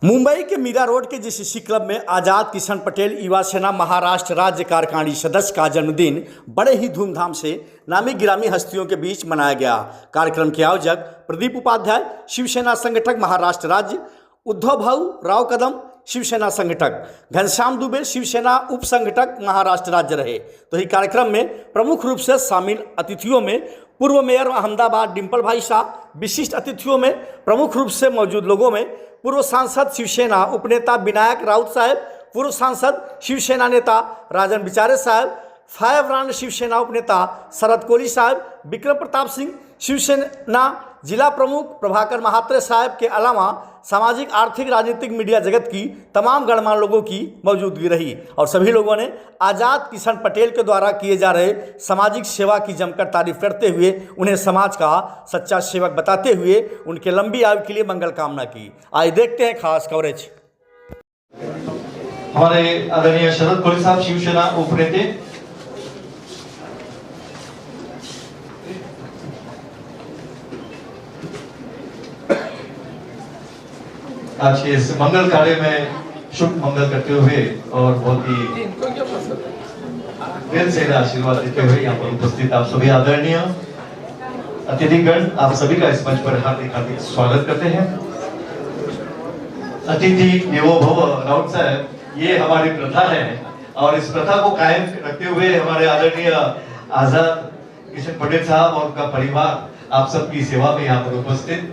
मुंबई के मीरा रोड के जिस इसी क्लब में आज़ाद किशन पटेल युवा सेना महाराष्ट्र राज्य कार्यकारिणी सदस्य का जन्मदिन बड़े ही धूमधाम से नामी गिरामी हस्तियों के बीच मनाया गया। कार्यक्रम के आयोजक प्रदीप उपाध्याय शिवसेना संगठक महाराष्ट्र राज्य, उद्धव भाऊ राव कदम शिवसेना संगठक, घनश्याम दुबे शिवसेना उप संगठक महाराष्ट्र राज्य रहे। तो इस कार्यक्रम में प्रमुख रूप से शामिल अतिथियों में पूर्व मेयर अहमदाबाद डिम्पल भाई शाह, विशिष्ट अतिथियों में प्रमुख रूप से मौजूद लोगों में पूर्व सांसद शिवसेना उपनेता विनायक राउत साहब, पूर्व सांसद शिवसेना नेता राजन बिचारे साहब, फायर ब्रांड शिवसेना उपनेता शरद कोहली साहब, विक्रम प्रताप सिंह शिवसेना जिला प्रमुख प्रभाकर महात्रे साहब के अलावा सामाजिक आर्थिक राजनीतिक मीडिया जगत की तमाम गणमान्य लोगों की मौजूदगी रही और सभी लोगों ने आज़ाद किशन पटेल के द्वारा किए जा रहे सामाजिक सेवा की जमकर तारीफ करते हुए उन्हें समाज का सच्चा सेवक बताते हुए उनके लंबी आयु के लिए मंगल कामना की। आइए देखते हैं खास कवरेज। हमारे आदरणीय शरद कोहली साहब शिवसेना उपनेते, आज के इस मंगल कार्य में शुभ मंगल करते हुए और बहुत ही दिल से आशीर्वाद देते हुए यहाँ पर उपस्थित आप सभी आदरणीय अतिथिगण, आप सभी का इस मंच पर हार्दिक हार्दिक स्वागत करते हैं। अतिथि देवो भव राउत साहब, ये हमारी प्रथा है और इस प्रथा को कायम रखते हुए हमारे आदरणीय आजाद किशन पटेल साहब और उनका परिवार आप सबकी सेवा में यहाँ पर उपस्थित।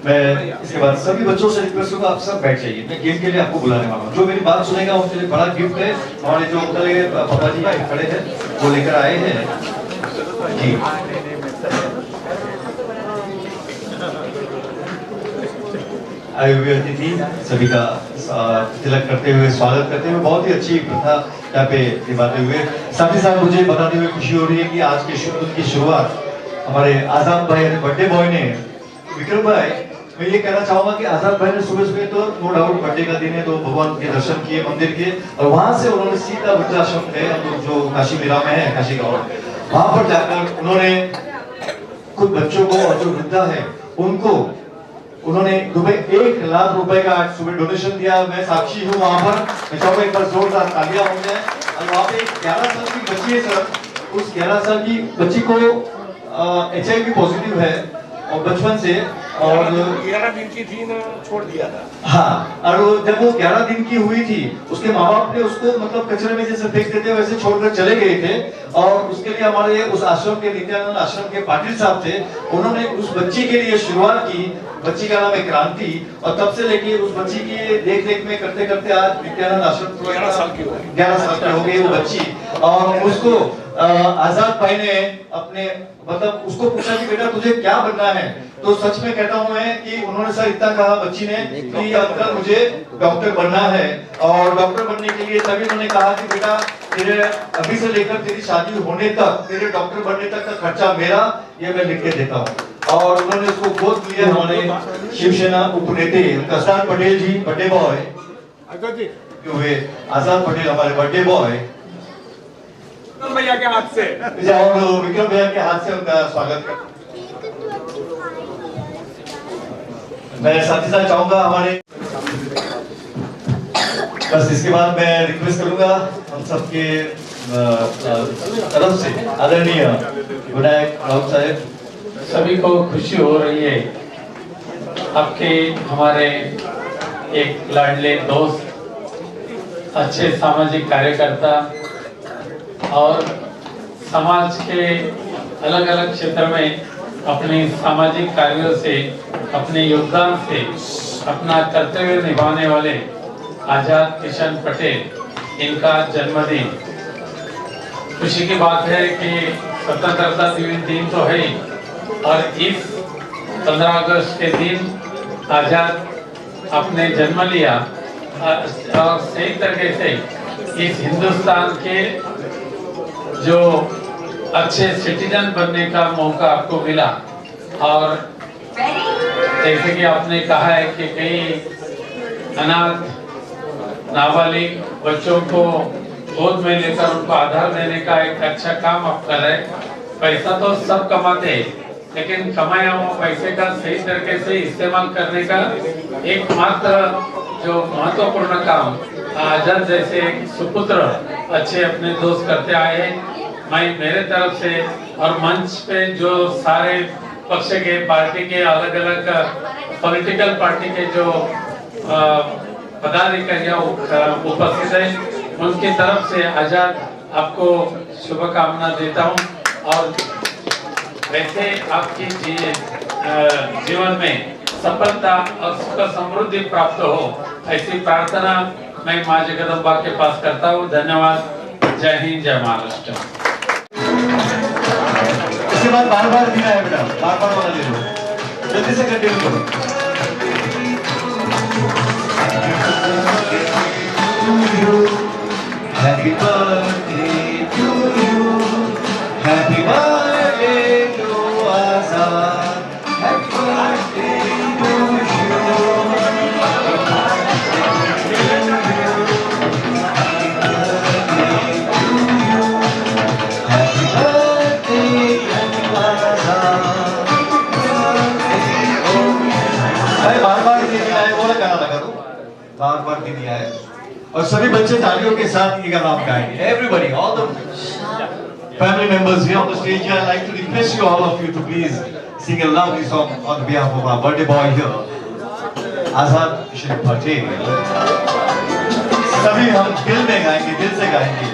मैं इसके बाद सभी बच्चों से रिक्वेस्ट करूंगा, आप सब बैठ जाइए। मैं गेम के लिए आपको बुलाने वाला हूँ। जो मेरी बात सुनेगा उनके लिए बड़ा गिफ्ट है। हमारे जो पापा जी खड़े हैं वो लेकर आए हैं जी। आए हुए अतिथि सभी का तिलक करते हुए स्वागत करते हुए बहुत ही अच्छी प्रथा यहाँ पे निभाते हुए, साथ ही साथ मुझे बताते हुए खुशी हो रही है कि आज के शुभ की शुरुआत हमारे आजाद भाई बर्थडे बॉय ने, विक्रम भाई, मैं ये कहना चाहूंगा कि आजाद भाई ने सुबह सुबह तो नो डाउट बर्थडे का दिन है तो भगवान के दर्शन किए मंदिर के और वहां से उन्होंने सीधा वृद्धाश्रम गए जो काशी मीरा में है, काशी गांव, वहां पर जाकर उन्होंने खुद बच्चों को और जो वृद्धा है उनको उन्होंने 1 लाख रुपए का आज सुबह डोनेशन दिया। मैं साक्षी हूँ वहां पर। मैं चाहूंगा एक बार जोरदार तालियां हो जाए। और वहां पे 11 साल की बच्ची है सर, उस 11 साल की बच्ची को HIV पॉजिटिव है और बचपन से, और 11 दिन की थी ना, छोड़ दिया था। हाँ, और जब वो 11 दिन की हुई थी उसके माँ बाप ने उसको मतलब कचरे में जैसे फेंक देते वैसे छोड़कर चले गए थे और उसके लिए हमारे उस आश्रम के नित्यानंद आश्रम के पाटिल साहब थे, उन्होंने उस बच्ची के लिए शुरुआत की। बच्ची का नाम है क्रांति और तब से लेके उस बच्ची की देख रेख में करते करते आज नित्यानंद आश्रम 11 साल की हो गई वो बच्ची। और उसको आजाद भाई ने अपने मतलब उसको पूछा कि बेटा तुझे क्या बनना है, तो सच में कहता हूं मैं कि उन्होंने सर इतना कहा बच्ची ने कि अंकल मुझे डॉक्टर बनना है। और डॉक्टर बनने के लिए तभी उन्होंने कहा कि बेटा तेरे अभी से लेकर तेरी शादी होने तक, तेरे डॉक्टर बनने तक का खर्चा मेरा, ये मैं लिख के देता हूँ। और उन्होंने उसको गोद लिया हमारे शिवसेना उपनेते आजाद पटेल जी, बर्थडे बॉय हुए आजाद पटेल हमारे बर्थडे बॉय भैया के हाथ से, और विक्रम भैया के हाथ से उनका स्वागत कर। मैं साथ ही साथ चाहूंगा हमारे बस इसके बाद मैं रिक्वेस्ट करूंगा हम सबके तरफ से आदरणीय विनायक राउत साहब, सभी को खुशी हो रही है आपके हमारे एक लाडले दोस्त, अच्छे सामाजिक कार्यकर्ता और समाज के अलग अलग क्षेत्र में अपने सामाजिक कार्यों से, अपने योगदान से अपना कर्तव्य निभाने वाले आजाद किशन पटेल, इनका जन्मदिन। खुशी की बात है कि स्वतंत्रता दिन तो है और इस 15 अगस्त के दिन आजाद अपने जन्म लिया और सही तरीके से इस हिंदुस्तान के जो अच्छे सिटीजन बनने का मौका आपको मिला। और जैसे कि आपने कहा है कि कई अनाथ नाबालिग बच्चों को गोद में लेकर उनको आधार देने का एक अच्छा काम आप कर रहे हैं। पैसा तो सब कमाते हैं, लेकिन कमाया हुआ पैसे का सही तरीके से इस्तेमाल करने का एकमात्र जो महत्वपूर्ण काम आजाद जैसे एक सुपुत्र अच्छे अपने दोस्त करते आए हैं। मैं मेरे तरफ से और मंच पे जो सारे पक्ष के पार्टी के अलग अलग पॉलिटिकल पार्टी के जो पदाधिकारियां उपस्थित हैं, उनकी तरफ से आजाद आपको शुभकामना देता हूं और वैसे आपकी जीवन में सफलता और सुख समृद्धि प्राप्त हो ऐसी प्रार्थना मैं मां जगदम्बा के पास करता हूँ। धन्यवाद। जय हिंद, जय महाराष्ट्र। इसके बाद बार दिया है बेटा, बार वाला ले लो, जल्दी से कंटिन्यू करो। Happy birthday to you, happy birthday to Azad, happy birthday to you, happy birthday to Azad। भाई बार दिया है, वो गाना लगा दो, बार दिया है। और सभी बच्चे तालियों के साथ ये गाना गाएंगे। Everybody, all the family members here on the stage, I'd like to request you, all of you, to please sing a lovely song on behalf of our birthday boy here, Azad Sharif Patel। सभी हम दिल में गाएंगे, दिल से गाएंगे।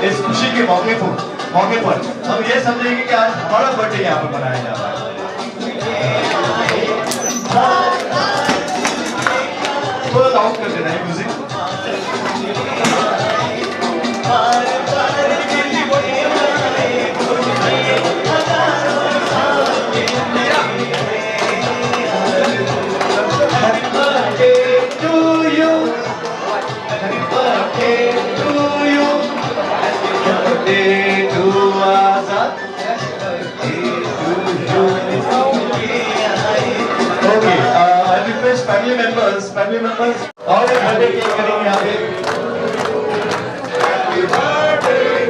इस खुशी के मौके पर हम ये समझेंगे कि आज हमारा बर्थडे यहाँ पर मनाया जा रहा है। थोड़ा लाउड कर देना है म्यूजिक। फैमिली मेंबर्स और एक बर्थडे केक करेंगे यहाँ पे।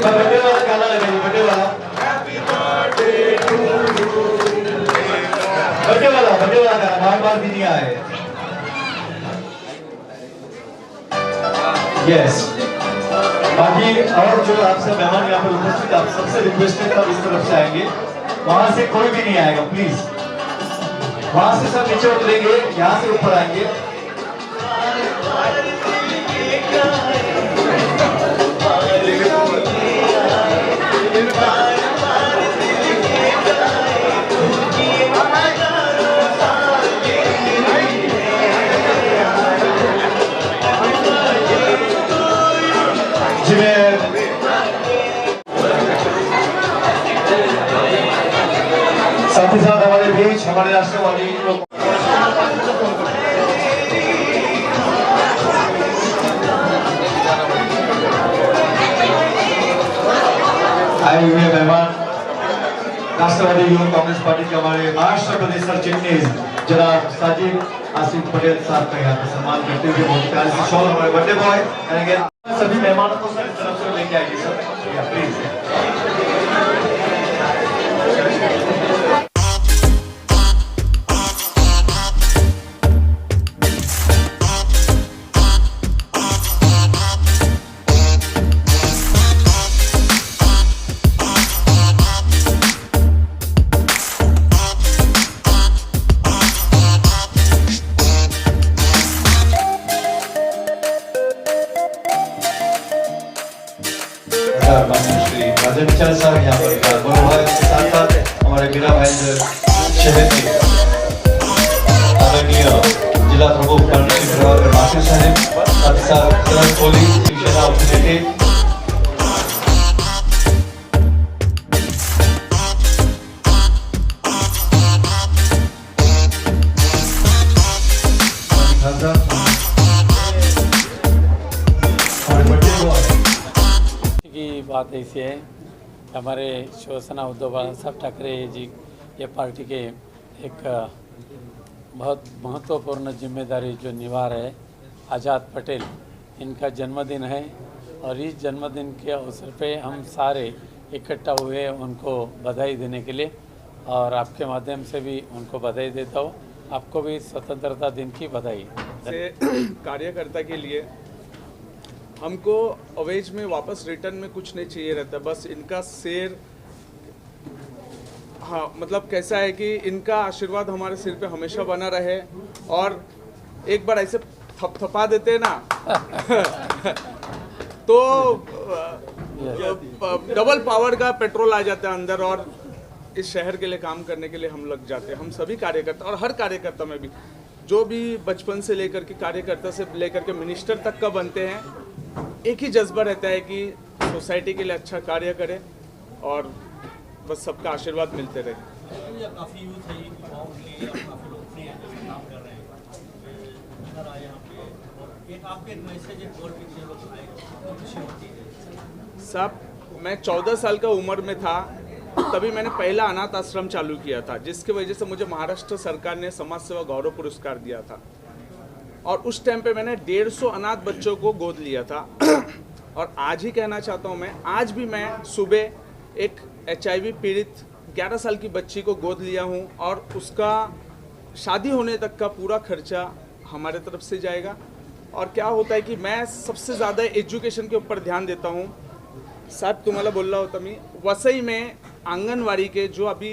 बर्थडे वाला गाना लगेगा, बर्थडे वाला गाना बार भी नहीं आए। यस, बाकी और जो आपसे मेहमान यहाँ पर उपस्थित, आप सबसे रिक्वेस्ट है तब इस तरफ से आएंगे, वहां से कोई भी नहीं आएगा प्लीज। वहां से सब नीचे उतरेंगे, यहाँ से ऊपर आएंगे। साथ ही साथ हमारे बीच हमारे राष्ट्रवादी लोग आए हुए मेहमान, राष्ट्रवादी युवक कांग्रेस पार्टी के हमारे महाराष्ट्र प्रदेश चिटनीस जनाब साजिद आसिफ पटेल साहब का यहाँ पर सम्मान करते हुए बहुत प्यार से शॉल हमारे बर्थडे बॉय करेंगे। सभी मेहमानों को सर तरफ से लेके आइए सर, प्लीज। राजन साहब यहाँ पर बोलो के साथ साथ हमारे मीरा भाईंदर शहर के आदरणीय जिला प्रमुख कर्नल प्रभाकर माथुर साहब, साथ साथ जिला पुलिस शिवसेना उपनेते की बात ऐसी है, हमारे शिवसेना उद्धव बाळासाहेब ठाकरे जी ये पार्टी के एक बहुत महत्वपूर्ण जिम्मेदारी जो निभा रहे, आज़ाद पटेल इनका जन्मदिन है और इस जन्मदिन के अवसर पे हम सारे इकट्ठा हुए उनको बधाई देने के लिए, और आपके माध्यम से भी उनको बधाई देता हूँ। आपको भी स्वतंत्रता दिन की बधाई। से कार्यकर्ता के लिए हमको अवेज में वापस रिटर्न में कुछ नहीं चाहिए रहता, बस इनका शेर, हाँ मतलब कैसा है कि इनका आशीर्वाद हमारे सिर पे हमेशा बना रहे, और एक बार ऐसे थपथपा देते ना तो डबल पावर का पेट्रोल आ जाता है अंदर, और इस शहर के लिए काम करने के लिए हम लग जाते हैं। हम सभी कार्यकर्ता, और हर कार्यकर्ता में भी जो भी बचपन से लेकर के कार्यकर्ता से लेकर के मिनिस्टर तक का बनते हैं, एक ही जज्बा रहता है कि सोसाइटी के लिए अच्छा कार्य करें और बस सबका आशीर्वाद मिलते रहे। काफ़ी यूथ है, युवाओं के लिए काफ़ी लोकप्रिय है, काम कर रहे हैं, इधर आए यहाँ पे, और एक आपके मैसेज एक बोल के लोग आएगा, खुशी होती है। साहब, मैं 14 साल का उम्र में था तभी मैंने पहला अनाथ आश्रम चालू किया था, जिसकी वजह से मुझे महाराष्ट्र सरकार ने समाज सेवा गौरव पुरस्कार दिया था, और उस टाइम पे मैंने 150 अनाथ बच्चों को गोद लिया था। और आज ही कहना चाहता हूँ, मैं आज भी मैं सुबह एक HIV पीड़ित 11 साल की बच्ची को गोद लिया हूँ, और उसका शादी होने तक का पूरा खर्चा हमारे तरफ से जाएगा। और क्या होता है कि मैं सबसे ज़्यादा एजुकेशन के ऊपर ध्यान देता हूँ। साहब, तुम्हाला बोलला होता मी, वसई में आंगनवाड़ी के जो अभी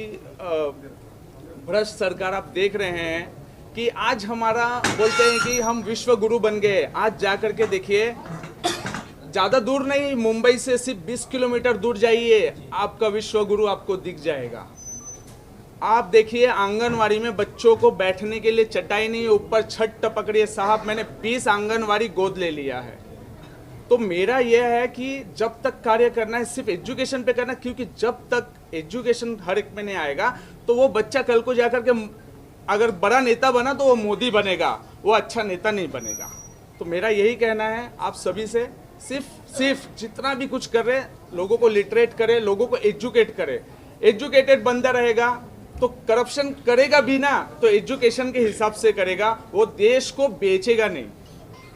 भ्रष्ट सरकार आप देख रहे हैं कि आज हमारा बोलते हैं कि हम विश्व गुरु बन गए। आज जा कर के देखिए, ज़्यादा दूर नहीं, मुंबई से सिर्फ 20 किलोमीटर दूर जाइए, आपका विश्व गुरु आपको दिख जाएगा। आप देखिए, आंगनवाड़ी में बच्चों को बैठने के लिए चटाई नहीं, ऊपर छत टपक रही है। साहब, मैंने 20 आंगनवाड़ी गोद ले लिया है। तो मेरा यह है कि जब तक कार्य करना है सिर्फ एजुकेशन पे करना, क्योंकि जब तक एजुकेशन हर एक में नहीं आएगा तो वो बच्चा कल को जाकर के अगर बड़ा नेता बना तो वो मोदी बनेगा, वो अच्छा नेता नहीं बनेगा। तो मेरा यही कहना है आप सभी से, सिर्फ जितना भी कुछ कर रहे हैं लोगों को लिटरेट करे, लोगों को एजुकेट करे। एजुकेटेड बंदा रहेगा तो करप्शन करेगा भी ना तो एजुकेशन के हिसाब से करेगा, वो देश को बेचेगा नहीं।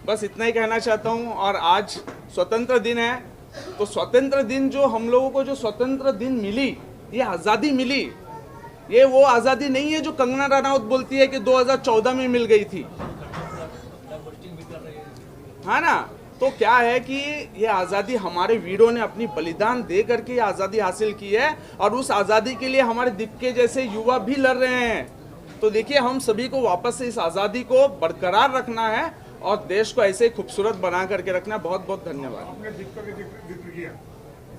बस इतना ही कहना चाहता हूँ। और आज स्वतंत्र दिन है, तो स्वतंत्र दिन जो हम लोगों को जो स्वतंत्र दिन मिली, ये आज़ादी मिली, ये वो आज़ादी नहीं है जो कंगना रनौत बोलती है कि 2014 में मिल गई थी, हाँ ना। तो क्या है कि ये आज़ादी हमारे वीरों ने अपनी बलिदान दे करके ये आज़ादी हासिल की है, और उस आज़ादी के लिए हमारे दीपके जैसे युवा भी लड़ रहे हैं। तो देखिए, हम सभी को वापस से इस आज़ादी को बरकरार रखना है और देश को ऐसे खूबसूरत बना करके रखना। बहुत बहुत धन्यवाद। आपने दीपक का जिक्र किया,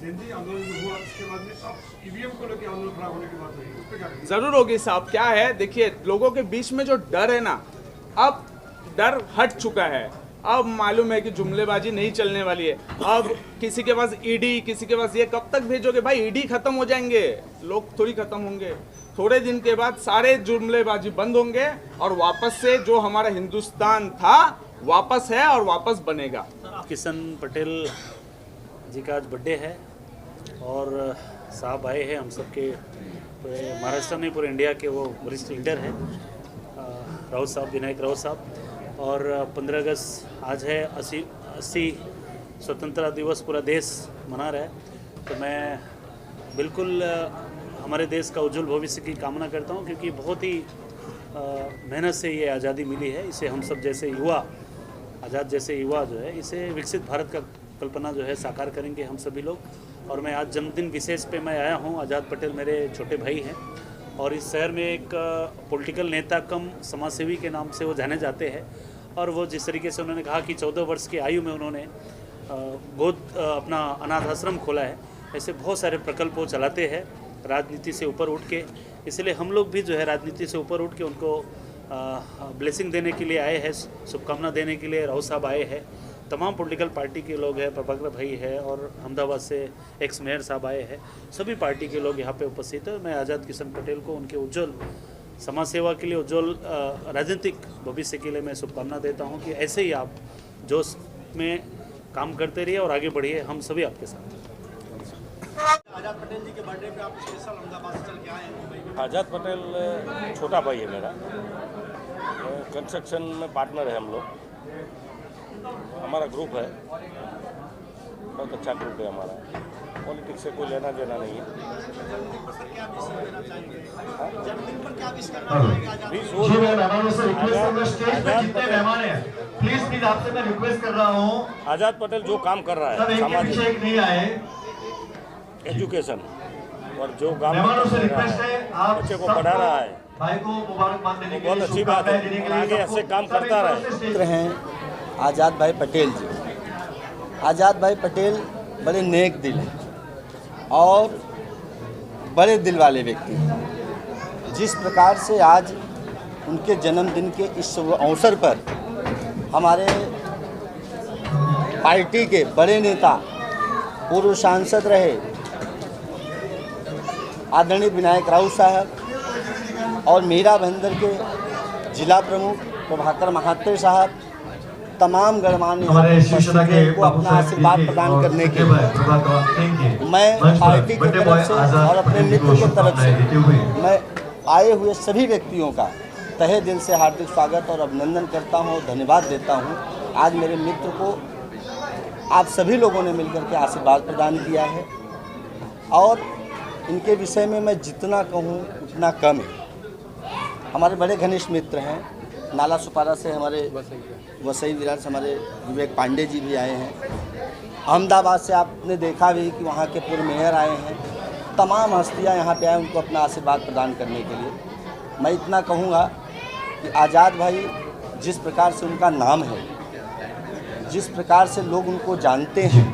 जंजी आंदोलन हुआ, उसके बाद में अब ईवीएम को लेकर आंदोलन खड़ा होने की बात हुई, उस पर क्या कहेंगे? जरूर होगी साहब। क्या है, देखिए, लोगों के बीच में जो डर है ना, अब डर हट चुका है। अब मालूम है कि जुमलेबाजी नहीं चलने वाली है। अब किसी के पास ईडी, किसी के पास ये, कब तक भेजोगे भाई? ईडी खत्म हो जाएंगे, लोग थोड़ी खत्म होंगे। थोड़े दिन के बाद सारे जुमलेबाजी बंद होंगे और वापस से जो हमारा हिंदुस्तान था वापस है और वापस बनेगा। किशन पटेल जी का आज बर्थडे है और साहब आए हैं, हम सबके पूरे महाराष्ट्र में, पूरे इंडिया के वो वरिष्ठ लीडर हैं, राउत साहब, विनायक राउत साहब। और 15 अगस्त आज है, 80 स्वतंत्रता दिवस पूरा देश मना रहा है। तो मैं बिल्कुल हमारे देश का उज्जवल भविष्य की कामना करता हूँ, क्योंकि बहुत ही मेहनत से ये आज़ादी मिली है। इसे हम सब जैसे युवा, आज़ाद जैसे युवा जो है, इसे विकसित भारत का कल्पना जो है साकार करेंगे हम सभी लोग। और मैं आज जन्मदिन विशेष पे मैं आया हूँ। आज़ाद पटेल मेरे छोटे भाई हैं और इस शहर में एक पॉलिटिकल नेता कम समाजसेवी के नाम से वो जाने जाते हैं। और वो जिस तरीके से उन्होंने कहा कि 14 वर्ष की आयु में उन्होंने अपना अनाथ आश्रम खोला है, ऐसे बहुत सारे प्रकल्प वो चलाते हैं राजनीति से ऊपर उठ के। इसलिए हम लोग भी जो है राजनीति से ऊपर उठ के उनको ब्लेसिंग देने के लिए आए हैं, शुभकामना देने के लिए राव साहब आए हैं। तमाम पॉलिटिकल पार्टी के लोग हैं, प्रभाकर भाई है और अहमदाबाद से एक्स मेयर साहब आए हैं, सभी पार्टी के लोग यहाँ पे उपस्थित हैं। मैं आज़ाद किशन पटेल को उनके उज्जवल समाज सेवा के लिए, उज्जवल राजनीतिक भविष्य के लिए मैं शुभकामना देता हूँ कि ऐसे ही आप जोश में काम करते रहिए और आगे बढ़िए, हम सभी आपके साथ। आज़ाद पटेल जी के बर्थडे पे आप स्पेशल अहमदाबाद से चल के आए हैं मुंबई में। आज़ाद पटेल छोटा भाई है मेरा, कंस्ट्रक्शन में पार्टनर है हम लोग, हमारा ग्रुप है। बहुत अच्छा ग्रुप है हमारा, पॉलिटिक्स से कोई लेना देना नहीं है। जी मैं मेहमानों से रिक्वेस्ट करूंगा, स्टेज पे जितने मेहमान हैं प्लीज आपसे मैं रिक्वेस्ट कर रहा हूँ, आजाद पटेल जो काम कर रहा सब है एक के पीछे सामाजिक एक नहीं आए। एजुकेशन और जो काम मेहमानों से कर रहा रिक्वेस्ट है, आप बच्चे को सबको पढ़ा रहा है, भाई को मुबारकबाद देने के बहुत लिए, अच्छी बात है। शुभकामनाएं देने के लिए आगे सबको- ऐसे काम सब करता एक तरफ रहे। से स्टेज- मित्र हैं आज़ाद भाई पटेल जी। आज़ाद भाई पटेल बड़े नेक दिल हैं और बड़े दिल वाले व्यक्ति हैं। जिस प्रकार से आज उनके जन्मदिन के इस शुभ अवसर पर हमारे पार्टी के बड़े नेता, पूर्व सांसद रहे आदरणीय विनायक राउत साहब और मीरा बंदर के जिला प्रमुख प्रभाकर महात्रे साहब, तमाम गणमान्य हमारे शिवसेना के को अपना आशीर्वाद प्रदान करने के लिए मैं पार्टी की तरफ से और अपने मित्र की तरफ से मैं आए हुए सभी व्यक्तियों का तहे दिल से हार्दिक स्वागत और अभिनंदन करता हूं और धन्यवाद देता हूं। आज मेरे मित्र को आप सभी लोगों ने मिलकर के आशीर्वाद प्रदान किया है और इनके विषय में मैं जितना कहूं उतना कम है। हमारे बड़े घनिष्ठ मित्र हैं, नाला सुपारा से हमारे वसई विराट से हमारे विवेक पांडे जी भी आए हैं, अहमदाबाद से आपने देखा भी कि वहाँ के पूर्व मेयर आए हैं। तमाम हस्तियाँ यहाँ पे आए उनको अपना आशीर्वाद प्रदान करने के लिए। मैं इतना कहूँगा कि आज़ाद भाई जिस प्रकार से उनका नाम है, जिस प्रकार से लोग उनको जानते हैं,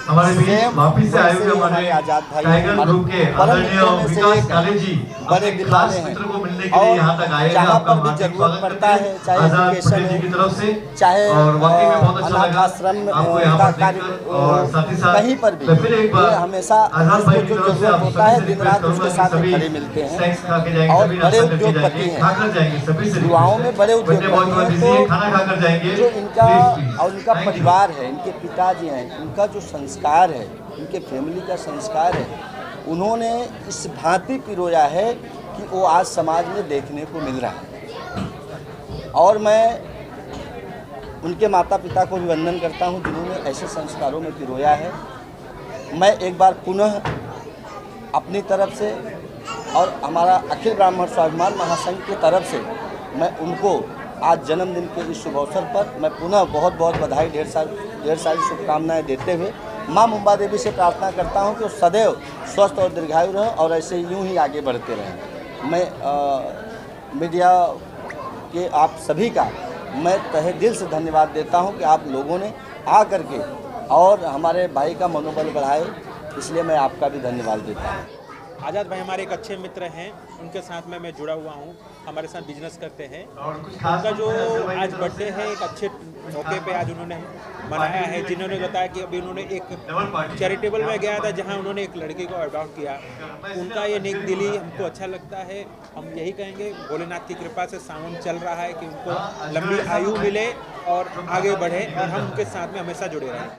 हमारे बीच सेम वापिस से आए वैसे हुए ही हमारे आज़ाद भाई टाइगर हमारे ग्रुप के परम आदरणीय मित्रों में से विकास एक काले जी बड़े अपने दिल खास वाले हैं मित्र को मिलने के लिए यहाँ तक आए हैं। जहाँ आपका पर भी हार्दिक जरूरत स्वागत पड़ता करते है, हैं चाहे आजाद एजुकेशन पटेल जी की तरफ से, चाहे और वाकई में बहुत अच्छा अनाथ लगा आश्रम आपको यहाँ पर कार्य देखकर। और साथ ही साथ कहीं पर भी मैं फिर एक बार ये हमेशा आजाद भाई की जो तरफ से जरूरत आप होता है सभी से दिन रात रिक्वेस्ट उसके करूंगा साथ कि सभी खड़े मिलते हैं स्नैक्स खा के जाएंगे, और सभी बड़े नाश्ता करके उद्योगपति जाएंगे, हैं। खाकर जाएंगे, सभी से युवाओं में बड़े बर्थडे बहुत बहुत उद्योगपति बिजी है, हैं, खाना खाकर जाएंगे जो इनका प्लीज, और इनका थैंक यू। परिवार है, इनके पिताजी हैं, इनका जो संस्कार है, इनके फैमिली का संस्कार है, उन्होंने इस भांति पिरोया है कि वो आज समाज में देखने को मिल रहा है। और मैं उनके माता पिता को भी वंदन करता हूं जिन्होंने ऐसे संस्कारों में पिरोया है। मैं एक बार पुनः अपनी तरफ से और हमारा अखिल ब्राह्मण स्वाभिमान महासंघ की तरफ से मैं उनको आज जन्मदिन के इस शुभ अवसर पर मैं पुनः बहुत बहुत बधाई, ढेर सारी शुभकामनाएं देते हुए माँ मुंबा देवी से प्रार्थना करता हूं कि वो सदैव स्वस्थ और दीर्घायु रहें और ऐसे यूं ही आगे बढ़ते रहें। मैं मीडिया के आप सभी का मैं तहे दिल से धन्यवाद देता हूं कि आप लोगों ने आ करके और हमारे भाई का मनोबल बढ़ाए, इसलिए मैं आपका भी धन्यवाद देता हूं। आज़ाद भाई हमारे एक अच्छे मित्र हैं, उनके साथ में मैं जुड़ा हुआ हूँ, हमारे साथ बिजनेस करते हैं। उनका जो आज बर्थडे है एक अच्छे मौके पे आज उन्होंने मनाया है, जिन्होंने बताया कि अभी उन्होंने एक चैरिटेबल में गया था जहाँ उन्होंने एक लड़की को अडॉप्ट किया। उनका ये नेक दिली हमको अच्छा लगता है। हम यही कहेंगे भोलेनाथ की कृपा से सावन चल रहा है कि उनको लंबी आयु मिले और आगे बढ़े और हम उनके साथ में हमेशा जुड़े रहें।